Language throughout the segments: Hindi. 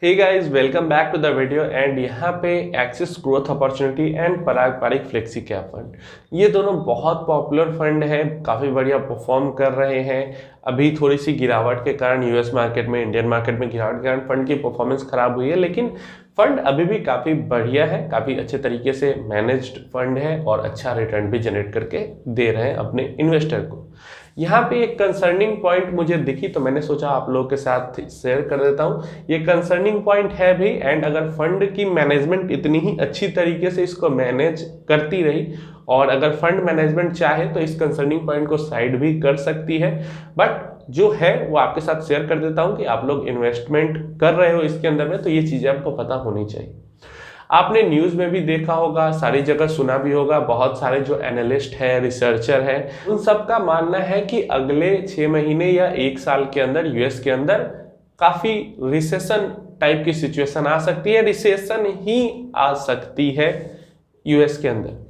Hey guys, welcome back to the video. And यहाँ पे एक्सिस ग्रोथ अपॉर्चुनिटी एंड पारंपरिक फ्लेक्सी कैप फंड, ये दोनों बहुत पॉपुलर फंड है, काफ़ी बढ़िया परफॉर्म कर रहे हैं। अभी थोड़ी सी गिरावट के कारण यूएस मार्केट में, इंडियन मार्केट में गिरावट के कारण फंड की परफॉर्मेंस खराब हुई है, लेकिन फंड अभी भी काफ़ी बढ़िया है, काफ़ी अच्छे तरीके से मैनेज्ड फंड है और अच्छा रिटर्न भी जनरेट करके दे रहे हैं अपने इन्वेस्टर को। यहाँ पे एक कंसर्निंग पॉइंट मुझे दिखी तो मैंने सोचा आप लोगों के साथ शेयर कर देता हूँ। ये कंसर्निंग पॉइंट है भी, एंड अगर फंड की मैनेजमेंट इतनी ही अच्छी तरीके से इसको मैनेज करती रही और अगर फंड मैनेजमेंट चाहे तो इस कंसर्निंग पॉइंट को साइड भी कर सकती है। बट जो है वो आपके साथ शेयर कर देता हूँ कि आप लोग इन्वेस्टमेंट कर रहे हो इसके अंदर में, तो ये चीज़ें आपको पता होनी चाहिए। आपने न्यूज़ में भी देखा होगा, सारी जगह सुना भी होगा, बहुत सारे जो एनालिस्ट है, रिसर्चर है, उन सब का मानना है कि अगले 6 महीने या 1 साल के अंदर यूएस के अंदर काफ़ी रिसेशन टाइप की सिचुएशन आ सकती है, रिसेशन ही आ सकती है यूएस के अंदर।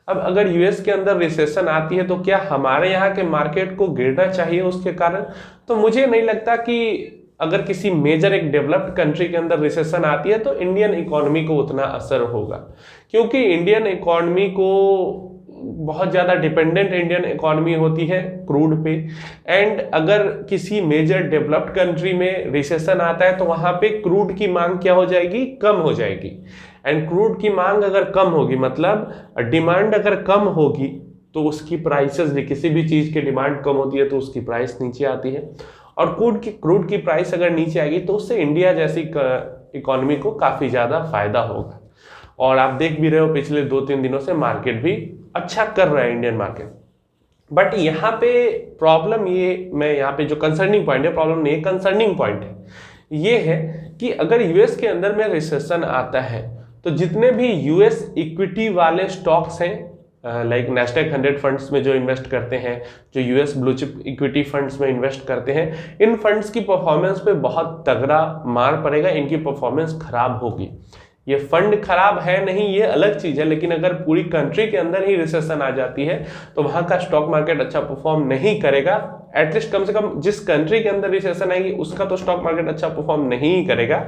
अब अगर यूएस के अंदर रिसेशन आती है तो क्या हमारे यहाँ के मार्केट को गिरना चाहिए उसके कारण? तो मुझे नहीं लगता कि अगर किसी मेजर एक डेवलप्ड कंट्री के अंदर रिसेशन आती है तो इंडियन इकोनॉमी को उतना असर होगा, क्योंकि इंडियन इकोनॉमी को बहुत ज़्यादा डिपेंडेंट इंडियन इकोनॉमी होती है क्रूड पे। एंड अगर किसी मेजर डेवलप्ड कंट्री में रिसेशन आता है तो वहाँ पे क्रूड की मांग क्या हो जाएगी? कम हो जाएगी। एंड क्रूड की मांग अगर कम होगी, मतलब डिमांड अगर कम होगी, तो उसकी प्राइसेस भी, किसी भी चीज़ की डिमांड कम होती है तो उसकी प्राइस नीचे आती है, और क्रूड की प्राइस अगर नीचे आएगी तो उससे इंडिया जैसी इकोनॉमी को काफ़ी ज़्यादा फायदा होगा। और आप देख भी रहे हो पिछले 2-3 दिनों से मार्केट भी अच्छा कर रहा है, इंडियन मार्केट। बट यहाँ पे प्रॉब्लम ये, मैं यहाँ पे जो कंसर्निंग पॉइंट है, प्रॉब्लम नहीं है, कंसर्निंग पॉइंट है, ये है कि अगर यूएस के अंदर में रिसेशन आता है तो जितने भी यूएस इक्विटी वाले स्टॉक्स हैं, लाइक नैस्डैक 100 फंड्स में जो इन्वेस्ट करते हैं, जो US blue chip equity funds में इन्वेस्ट करते हैं, इन फंड्स की परफॉर्मेंस पे बहुत तगड़ा मार पड़ेगा, इनकी परफॉर्मेंस खराब होगी। ये फंड खराब है नहीं, ये अलग चीज़ है, लेकिन अगर पूरी कंट्री के अंदर ही रिसेशन आ जाती है तो वहाँ का स्टॉक मार्केट अच्छा परफॉर्म नहीं करेगा। एटलीस्ट कम से कम जिस कंट्री के अंदर रिसेशन आएगी उसका तो स्टॉक मार्केट अच्छा परफॉर्म नहीं करेगा।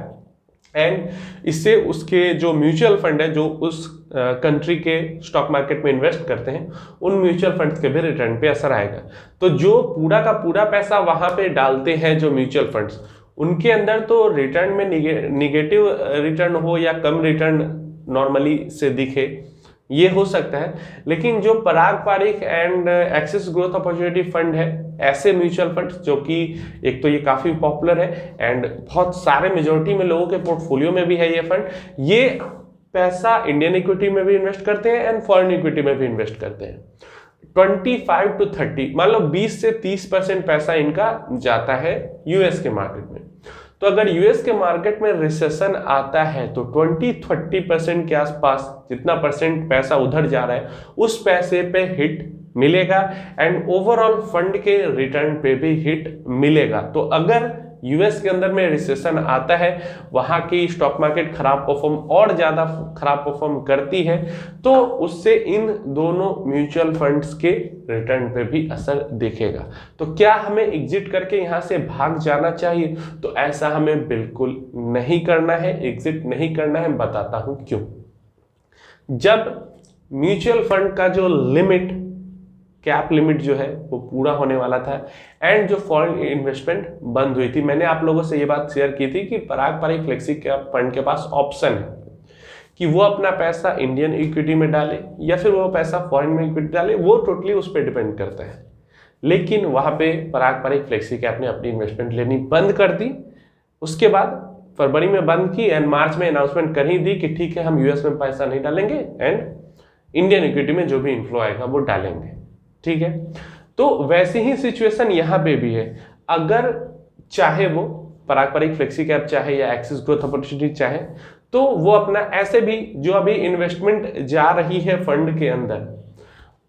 एंड इससे उसके जो म्यूचुअल फंड है, जो उस कंट्री के स्टॉक मार्केट में इन्वेस्ट करते हैं, उन म्यूचुअल फंड्स के भी रिटर्न पे असर आएगा। तो जो पूरा का पूरा पैसा वहां पे डालते हैं जो म्यूचुअल फंड्स, उनके अंदर तो रिटर्न में निगेटिव रिटर्न हो या कम रिटर्न नॉर्मली से दिखे, ये हो सकता है। लेकिन जो पारंपरिक and axis growth opportunity fund है, ऐसे म्यूचुअल फंड्स जो कि एक तो ये काफ़ी पॉपुलर है एंड बहुत सारे मेजोरिटी में लोगों के पोर्टफोलियो में भी है ये फंड, ये पैसा इंडियन इक्विटी में भी इन्वेस्ट करते हैं एंड फॉरेन इक्विटी में भी इन्वेस्ट करते हैं। 25 to 30, मान लो 20 से 30% पैसा इनका जाता है यूएस के मार्केट में। तो अगर यूएस के मार्केट में रिसेशन आता है तो 20-30% के आसपास जितना परसेंट पैसा उधर जा रहा है, उस पैसे पे हिट मिलेगा एंड ओवरऑल फंड के रिटर्न पे भी हिट मिलेगा। तो अगर यूएस के अंदर में रिसेशन आता है, वहां की स्टॉक मार्केट और ज़्यादा खराब परफॉर्म करती है, तो उससे इन दोनों म्यूचुअल फंड्स के रिटर्न पे भी असर दिखेगा। तो क्या हमें एग्जिट करके यहाँ से भाग जाना चाहिए? तो ऐसा हमें बिल्कुल नहीं करना है, एग्जिट नहीं करना है। बताता हूँ क्यों। जब म्यूचुअल फंड का जो लिमिट, कैप लिमिट जो है वो पूरा होने वाला था एंड जो फॉरेन इन्वेस्टमेंट बंद हुई थी, मैंने आप लोगों से ये बात शेयर की थी कि पारंपरिक फ्लेक्सी कैप फंड के पास ऑप्शन है कि वो अपना पैसा इंडियन इक्विटी में डाले या फिर वो पैसा फॉरेन में इक्विटी डाले, वो टोटली उस पर डिपेंड करता है। लेकिन वहाँ पे पारंपरिक फ्लेक्सी कैप ने अपनी इन्वेस्टमेंट लेनी बंद कर दी। उसके बाद फरवरी में बंद की एंड मार्च में अनाउंसमेंट कर ही दी कि ठीक है, हम यूएस में पैसा नहीं डालेंगे एंड इंडियन इक्विटी में जो भी इन्फ्लो आएगा वो डालेंगे। ठीक है, तो वैसी ही सिचुएशन यहाँ पे भी है। अगर चाहे वो पारंपरिक फ्लेक्सी कैप चाहे या एक्सिस ग्रोथ अपॉर्चुनिटी चाहे, तो वो अपना ऐसे भी जो अभी इन्वेस्टमेंट जा रही है फंड के अंदर,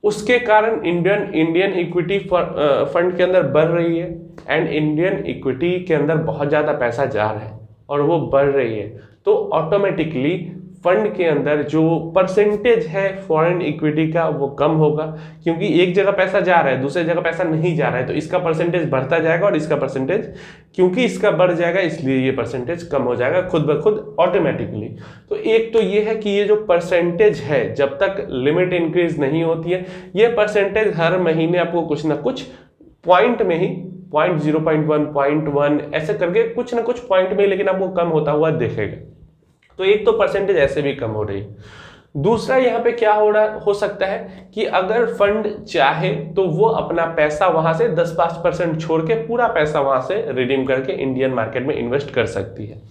उसके कारण इंडियन इक्विटी फंड के अंदर बढ़ रही है एंड इंडियन इक्विटी के अंदर बहुत ज़्यादा पैसा जा रहा है और वो बढ़ रही है, तो ऑटोमेटिकली फंड के अंदर जो परसेंटेज है फॉरेन इक्विटी का वो कम होगा, क्योंकि एक जगह पैसा जा रहा है दूसरी जगह पैसा नहीं जा रहा है, तो इसका परसेंटेज बढ़ता जाएगा और इसका परसेंटेज, क्योंकि इसका बढ़ जाएगा इसलिए ये परसेंटेज कम हो जाएगा खुद ब खुद ऑटोमेटिकली। तो एक तो ये है कि ये जो परसेंटेज है जब तक लिमिट इंक्रीज नहीं होती है, ये परसेंटेज हर महीने आपको कुछ ना कुछ पॉइंट में ही 0.1 0.1 ऐसे करके कुछ ना कुछ पॉइंट में, लेकिन आपको कम होता हुआ देखेगा। तो एक तो परसेंटेज ऐसे भी कम हो रही है। दूसरा यहाँ पे क्या हो सकता है कि अगर फंड चाहे तो वो अपना पैसा वहां से 10-5% छोड़ के पूरा पैसा वहां से रिडीम करके इंडियन मार्केट में इन्वेस्ट कर सकती है।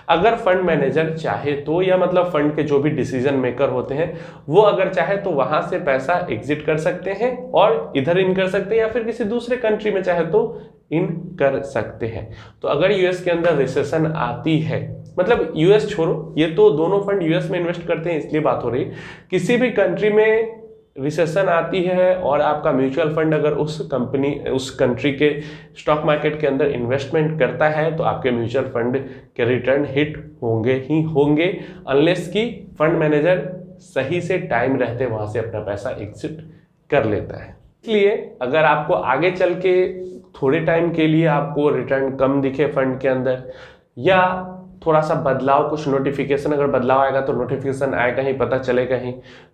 अगर फंड मैनेजर चाहे तो, या मतलब फंड के जो भी डिसीजन मेकर होते हैं वो अगर चाहे तो वहां से पैसा एग्जिट कर सकते हैं और इधर इन कर सकते हैं, या फिर किसी दूसरे कंट्री में चाहे तो इन कर सकते हैं। तो अगर यूएस के अंदर रिसेशन आती है, मतलब यूएस छोड़ो, ये तो दोनों फंड यूएस में इन्वेस्ट करते हैं इसलिए बात हो रही है, किसी भी कंट्री में रिसेशन आती है और आपका म्यूचुअल फंड अगर उस कंट्री के स्टॉक मार्केट के अंदर इन्वेस्टमेंट करता है तो आपके म्यूचुअल फंड के रिटर्न हिट होंगे ही होंगे, अनलेस कि फंड मैनेजर सही से टाइम रहते वहां से अपना पैसा एग्जिट कर लेता है। इसलिए अगर आपको आगे चल के थोड़े टाइम के लिए आपको रिटर्न कम दिखे फंड के अंदर, या थोड़ा सा बदलाव, कुछ नोटिफिकेशन अगर बदलाव आएगा तो नोटिफिकेशन आएगा ही, पता चलेगा ही,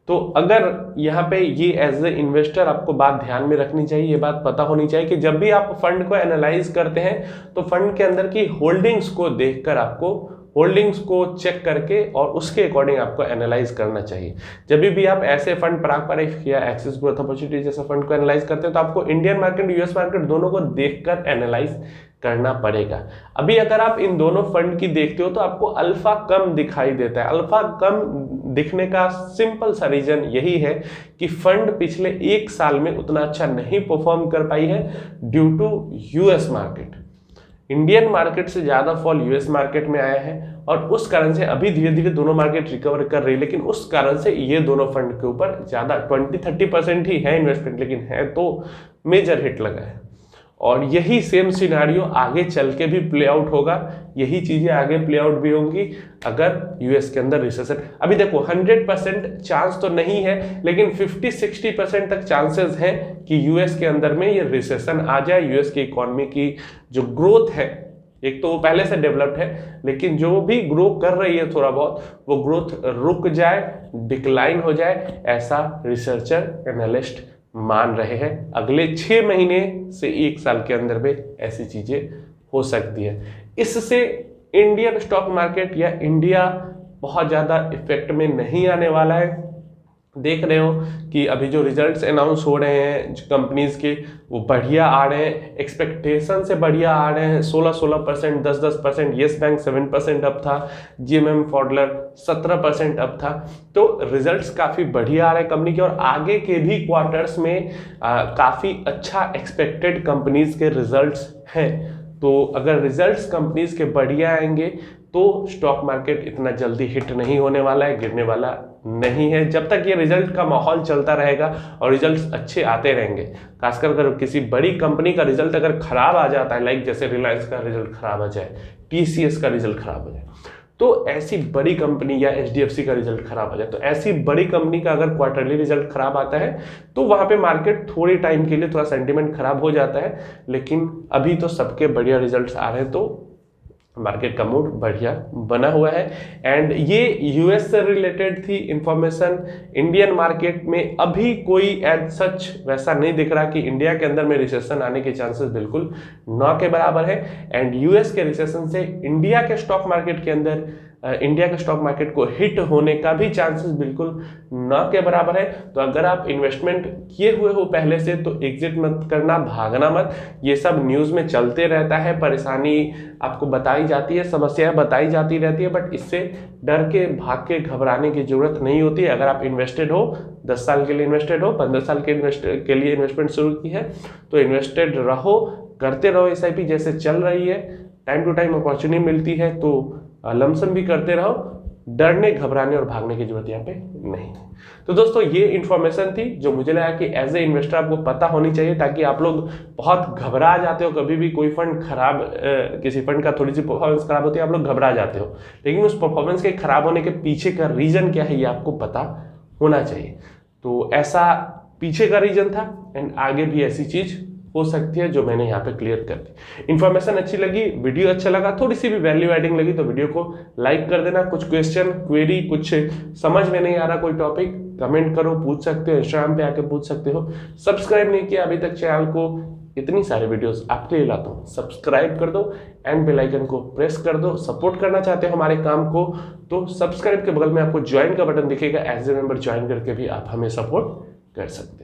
तो अगर यहाँ पे ये एज ए इन्वेस्टर आपको बात ध्यान में रखनी चाहिए, ये बात पता होनी चाहिए कि जब भी आप फंड को एनालाइज करते हैं तो फंड के अंदर की होल्डिंग्स को देखकर आपको होल्डिंग्स को चेक करके और उसके अकॉर्डिंग आपको एनालाइज करना चाहिए। जब भी आप ऐसे फंड पराग या एक्सिस ग्रोथ अपॉर्चुनिटी जैसे फंड को एनालाइज करते हैं तो आपको इंडियन मार्केट यूएस मार्केट दोनों को देखकर एनालाइज करना पड़ेगा। अभी अगर आप इन दोनों फंड की देखते हो तो आपको अल्फा कम दिखाई देता है। अल्फा कम दिखने का सिंपल सा रीजन यही है कि फंड पिछले 1 साल में उतना अच्छा नहीं परफॉर्म कर पाई है due to US market. Indian market से ज्यादा फॉल यूएस मार्केट में आया है और उस कारण से अभी धीरे धीरे दोनों मार्केट रिकवर कर रही है, लेकिन उस कारण से ये दोनों फंड के ऊपर ज्यादा 20-30% ही है इन्वेस्टमेंट, लेकिन है तो मेजर हिट लगा है। और यही सेम सिनारियो आगे चल के भी प्ले आउट होगा, यही चीजें आगे प्ले आउट भी होंगी अगर यूएस के अंदर रिसेशन। अभी देखो 100% चांस तो नहीं है, लेकिन 50-60% तक चांसेस हैं कि यूएस के अंदर में ये रिसेशन आ जाए। यूएस की इकोनॉमी की जो ग्रोथ है, एक तो वो पहले से डेवलप्ड है, लेकिन जो भी ग्रो कर रही है थोड़ा बहुत, वो ग्रोथ रुक जाए, डिक्लाइन हो जाए, ऐसा रिसर्चर एनालिस्ट मान रहे हैं। अगले 6 महीने से 1 साल के अंदर में ऐसी चीजें हो सकती है। इससे इंडियन स्टॉक मार्केट या इंडिया बहुत ज्यादा इफेक्ट में नहीं आने वाला है। देख रहे हो कि अभी जो रिजल्ट्स अनाउंस हो रहे हैं कंपनीज के, वो बढ़िया आ रहे हैं, एक्सपेक्टेशन से बढ़िया आ रहे हैं। 16% 10% येस बैंक 7% अप था, जीएमएम फॉडलर 17% अप था। तो रिजल्ट्स काफ़ी बढ़िया आ रहे हैं कंपनी के, और आगे के भी क्वार्टर्स में काफ़ी अच्छा एक्सपेक्टेड कंपनीज के रिजल्ट्स हैं। तो अगर रिजल्ट्स कंपनीज के बढ़िया आएंगे तो स्टॉक मार्केट इतना जल्दी हिट नहीं होने वाला है, गिरने वाला नहीं है। जब तक ये रिजल्ट का माहौल चलता रहेगा और रिजल्ट्स अच्छे आते रहेंगे, खासकर अगर किसी बड़ी कंपनी का रिजल्ट अगर खराब आ जाता है, लाइक जैसे रिलायंस का रिजल्ट खराब आ जाए, टीसीएस का रिजल्ट खराब आ जाए, तो ऐसी बड़ी कंपनी, या एचडीएफसी का रिजल्ट खराब आ जाए, तो ऐसी बड़ी कंपनी का अगर क्वार्टरली रिजल्ट खराब आता है तो वहां पे मार्केट थोड़ी टाइम के लिए थोड़ा सेंटीमेंट खराब हो जाता है। लेकिन अभी तो सबके बढ़िया रिजल्ट्स आ रहे हैं तो मार्केट का मूड बढ़िया बना हुआ है। एंड ये यूएस से रिलेटेड थी इंफॉर्मेशन। इंडियन मार्केट में अभी कोई एज सच वैसा नहीं दिख रहा कि इंडिया के अंदर में रिसेशन आने के चांसेस बिल्कुल न के बराबर है। एंड यूएस के रिसेशन से इंडिया के स्टॉक मार्केट के अंदर इंडिया के स्टॉक मार्केट को हिट होने का भी चांसेस बिल्कुल न के बराबर है। तो अगर आप इन्वेस्टमेंट किए हुए हो पहले से तो एग्जिट मत करना, भागना मत। ये सब न्यूज़ में चलते रहता है, परेशानी आपको बताई जाती है, समस्याएं बताई जाती रहती है, बट इससे डर के, भाग के, घबराने की जरूरत नहीं होती है। अगर आप इन्वेस्टेड हो, 10 साल के लिए इन्वेस्टेड हो, 15 साल के लिए इन्वेस्टमेंट शुरू की है, तो इन्वेस्टेड रहो, करते रहो। एसआईपी जैसे चल रही है, टाइम टू टाइम अपॉर्चुनिटी मिलती है तो लमसम भी करते रहो, डरने, घबराने और भागने की जरूरत यहाँ पे नहीं है। तो दोस्तों ये इन्फॉर्मेशन थी जो मुझे लगा कि एज ए इन्वेस्टर आपको पता होनी चाहिए, ताकि आप लोग बहुत घबरा जाते हो कभी भी कोई फंड खराब, किसी फंड का थोड़ी सी परफॉर्मेंस खराब होती है, आप लोग घबरा जाते हो, लेकिन उस परफॉर्मेंस के खराब होने के पीछे का रीजन क्या है ये आपको पता होना चाहिए। तो ऐसा पीछे का रीजन था एंड आगे भी ऐसी चीज हो सकती है जो मैंने यहाँ पे क्लियर कर दी। इन्फॉर्मेशन अच्छी लगी, वीडियो अच्छा लगा, थोड़ी सी भी वैल्यू एडिंग लगी तो वीडियो को लाइक कर देना। कुछ क्वेश्चन, क्वेरी, कुछ समझ में नहीं आ रहा कोई टॉपिक, कमेंट करो, पूछ सकते हो, इंस्टाग्राम पे आके पूछ सकते हो। सब्सक्राइब नहीं किया अभी तक चैनल को, इतनी सारी वीडियोस आपके लिए लाता हूँ, सब्सक्राइब कर दो एंड बेल आइकन को प्रेस कर दो। सपोर्ट करना चाहते हो हमारे काम को तो सब्सक्राइब के बगल में आपको ज्वाइन का बटन दिखेगा, एज ए मेंबर ज्वाइन करके भी आप हमें सपोर्ट कर सकते हैं।